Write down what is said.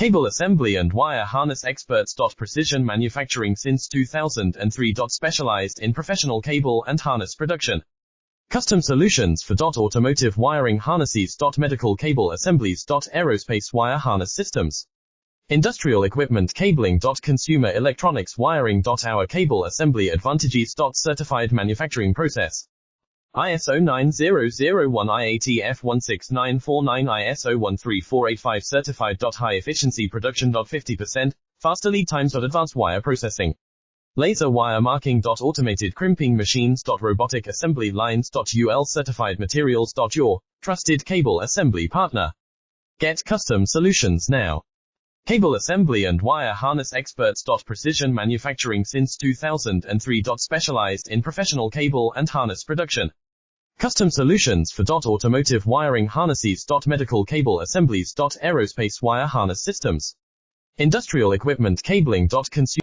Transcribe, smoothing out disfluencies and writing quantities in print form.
Cable assembly and wire harness experts. Precision manufacturing since 2003. Specialized in professional cable and harness production. Custom solutions for automotive wiring harnesses. Medical cable assemblies. Aerospace wire harness systems. Industrial equipment cabling. Consumer electronics wiring. Our cable assembly advantages. Certified manufacturing process. ISO 9001 IATF 16949 ISO 13485 certified. High efficiency production. 50% faster lead times. Advanced wire processing. Laser wire marking. Automated crimping machines. Robotic assembly lines. UL certified materials. Your trusted cable assembly partner. Get custom solutions now. Cable assembly and wire harness experts. Precision manufacturing since 2003. Specialized in professional cable and harness production. Custom solutions for automotive wiring harnesses. Medical cable assemblies. Aerospace wire harness systems. Industrial equipment cabling. Consumer